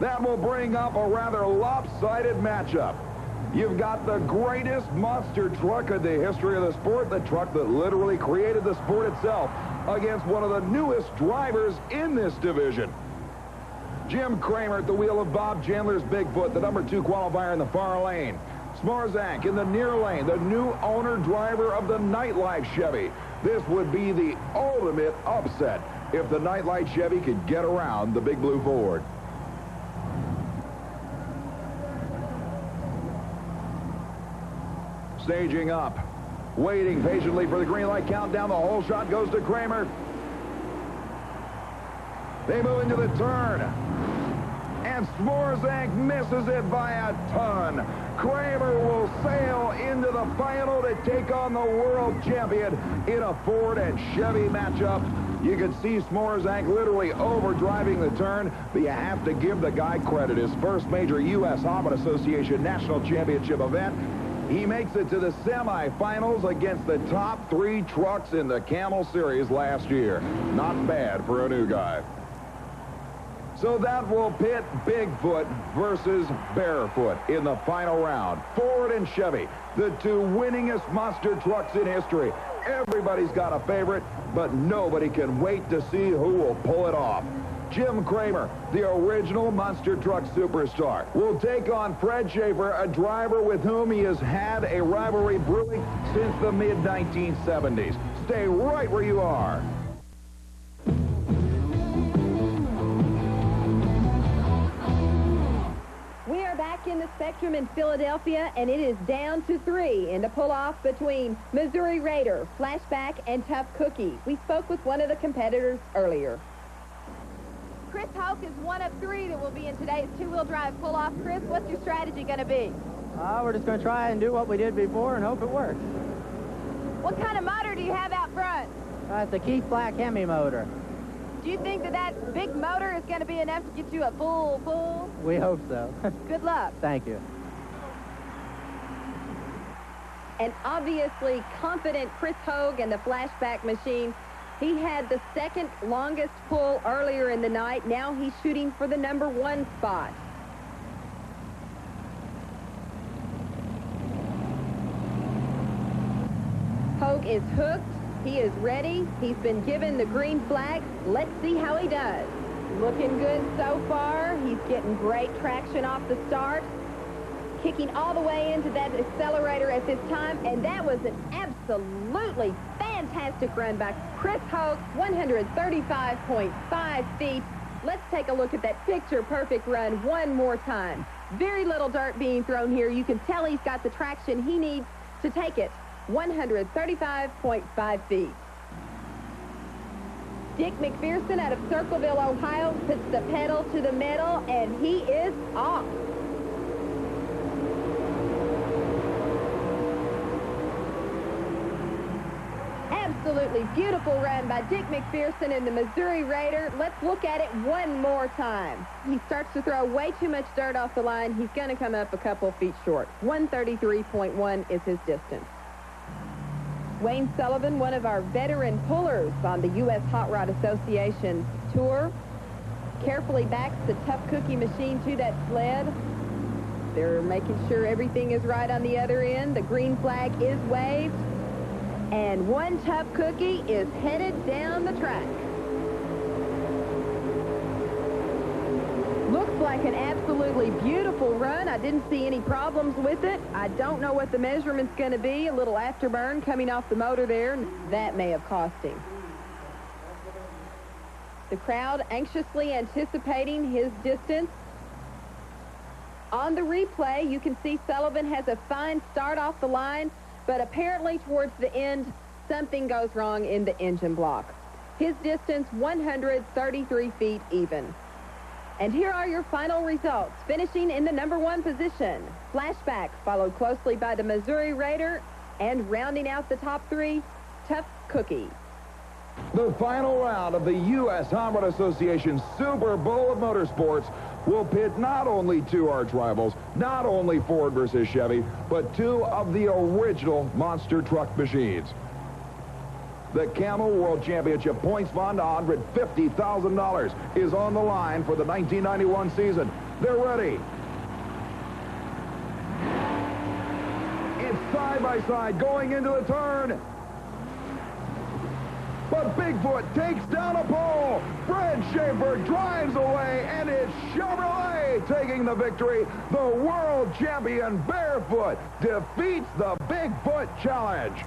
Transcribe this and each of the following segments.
That will bring up a rather lopsided matchup. You've got the greatest monster truck in the history of the sport, the truck that literally created the sport itself, against one of the newest drivers in this division. Jim Kramer at the wheel of Bob Chandler's Bigfoot, the number 2 qualifier in the far lane. Smarzak in the near lane, the new owner-driver of the Nightlife Chevy. This would be the ultimate upset if the Nightlight Chevy could get around the Big Blue Ford. Staging up, waiting patiently for the green light countdown. The whole shot goes to Kramer. They move into the turn, and Smorzak misses it by a ton. Kramer will sail into the final to take on the world champion in a Ford and Chevy matchup. You can see Smorzak literally overdriving the turn, but you have to give the guy credit. His first major USHRA Association National Championship event. He makes it to the semifinals against the top 3 trucks in the Camel Series last year. Not bad for a new guy. So that will pit Bigfoot versus Barefoot in the final round. Ford and Chevy, the 2 winningest monster trucks in history. Everybody's got a favorite, but nobody can wait to see who will pull it off. Jim Kramer, the original monster truck superstar, will take on Fred Schaefer, a driver with whom he has had a rivalry brewing since the mid-1970s. Stay right where you are. We are back in the Spectrum in Philadelphia, and it is down to 3 in the pull-off between Missouri Raider, Flashback, and Tough Cookie. We spoke with one of the competitors earlier. Chris Hoke is one of 3 that will be in today's 2-wheel drive pull-off. Chris, what's your strategy going to be? We're just going to try and do what we did before and hope it works. What kind of motor do you have out front? It's a Keith Black Hemi motor. Do you think that big motor is going to be enough to get you a full pull? We hope so. Good luck. Thank you. And obviously confident Chris Hogue and the Flashback machine. He had the 2nd longest pull earlier in the night. Now he's shooting for the number 1 spot. Hogue is hooked. He is ready. He's been given the green flag. Let's see how he does. Looking good so far. He's getting great traction off the start. Kicking all the way into that accelerator at this time, and that was an absolutely fantastic run by Chris Hogue, 135.5 feet. Let's take a look at that picture-perfect run one more time. Very little dirt being thrown here. You can tell he's got the traction he needs to take it. 135.5 feet. Dick McPherson out of Circleville, Ohio, puts the pedal to the metal, and he is off. Absolutely beautiful run by Dick McPherson in the Missouri Raider. Let's look at it one more time. He starts to throw way too much dirt off the line. He's going to come up a couple feet short. 133.1 is his distance. Wayne Sullivan, one of our veteran pullers on the U.S. Hot Rod Association tour, carefully backs the Tough Cookie machine to that sled. They're making sure everything is right on the other end. The green flag is waved. And one Tough Cookie is headed down the track. Looks like an absolutely beautiful run. I didn't see any problems with it. I don't know what the measurement's going to be. A little afterburn coming off the motor there. That may have cost him. The crowd anxiously anticipating his distance. On the replay, you can see Sullivan has a fine start off the line, but apparently towards the end, something goes wrong in the engine block. His distance, 133 feet even. And here are your final results. Finishing in the number 1 position, Flashback, followed closely by the Missouri Raider, and rounding out the top 3, Tough Cookie. The final round of the U.S. Hot Rod Association Super Bowl of Motorsports will pit not only 2 arch rivals, not only Ford versus Chevy, but 2 of the original monster truck machines. The Camel World Championship points fund, $150,000, is on the line for the 1991 season. They're ready. It's side by side going into the turn. But Bigfoot takes down a pole. Fred Schaefer drives away, and it's Chevrolet taking the victory. The world champion Barefoot defeats the Bigfoot Challenge.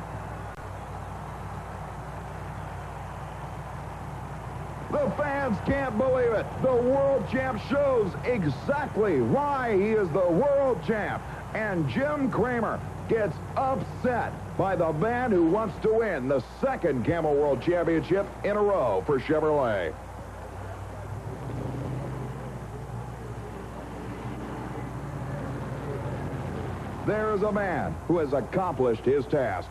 The fans can't believe it. The world champ shows exactly why he is the world champ. And Jim Kramer gets upset by the man who wants to win the second Camel World Championship in a row for Chevrolet. There is a man who has accomplished his task.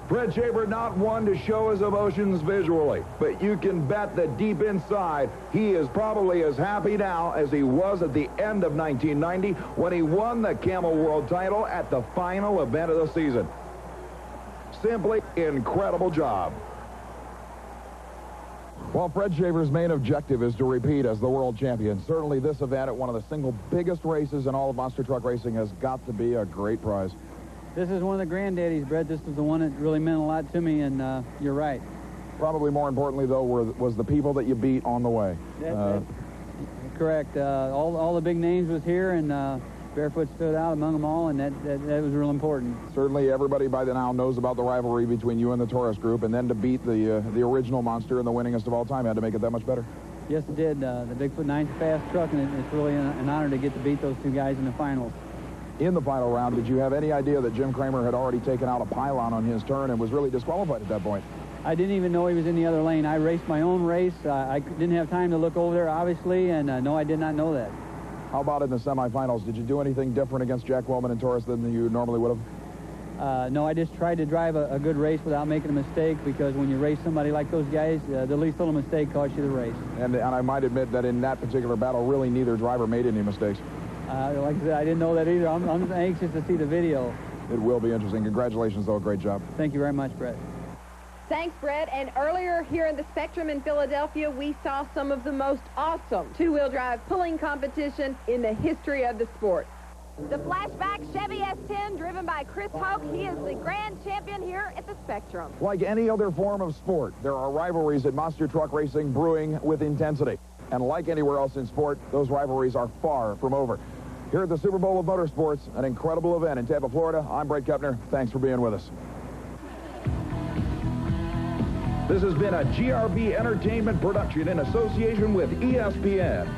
Fred Schaefer, not one to show his emotions visually, but you can bet that deep inside, he is probably as happy now as he was at the end of 1990 when he won the Camel World title at the final event of the season. Simply incredible job. Well, Fred Schaefer's main objective is to repeat as the world champion. Certainly this event at one of the single biggest races in all of monster truck racing has got to be a great prize. This is one of the granddaddies, Brett. This was the one that really meant a lot to me, and you're right. Probably more importantly, though, was the people that you beat on the way. That's correct. All the big names was here, and Barefoot stood out among them all, and that was real important. Certainly everybody by now knows about the rivalry between you and the Taurus group, and then to beat the original monster and the winningest of all time had to make it that much better. Yes, it did. The Bigfoot 9's a fast truck, and it's really an honor to get to beat those two guys in the finals. In the final round, did you have any idea that Jim Kramer had already taken out a pylon on his turn and was really disqualified at that point? I didn't even know he was in the other lane. I raced my own race. I didn't have time to look over there, obviously, and no, I did not know that. How about in the semifinals? Did you do anything different against Jack Wellman and Taurus than you normally would have? No, I just tried to drive a good race without making a mistake, because when you race somebody like those guys, the least little mistake costs you the race. And I might admit that in that particular battle, really neither driver made any mistakes. Like I said, I didn't know that either. I'm anxious to see the video. It will be interesting. Congratulations, though. Great job. Thank you very much, Brett. Thanks, Brett. And earlier here in the Spectrum in Philadelphia, we saw some of the most awesome two-wheel drive pulling competition in the history of the sport. The flashback Chevy S10 driven by Chris Hoke. He is the grand champion here at the Spectrum. Like any other form of sport, there are rivalries in monster truck racing brewing with intensity. And like anywhere else in sport, those rivalries are far from over. Here at the Super Bowl of Motorsports, an incredible event in Tampa, Florida, I'm Brett Kepner. Thanks for being with us. This has been a GRB Entertainment production in association with ESPN.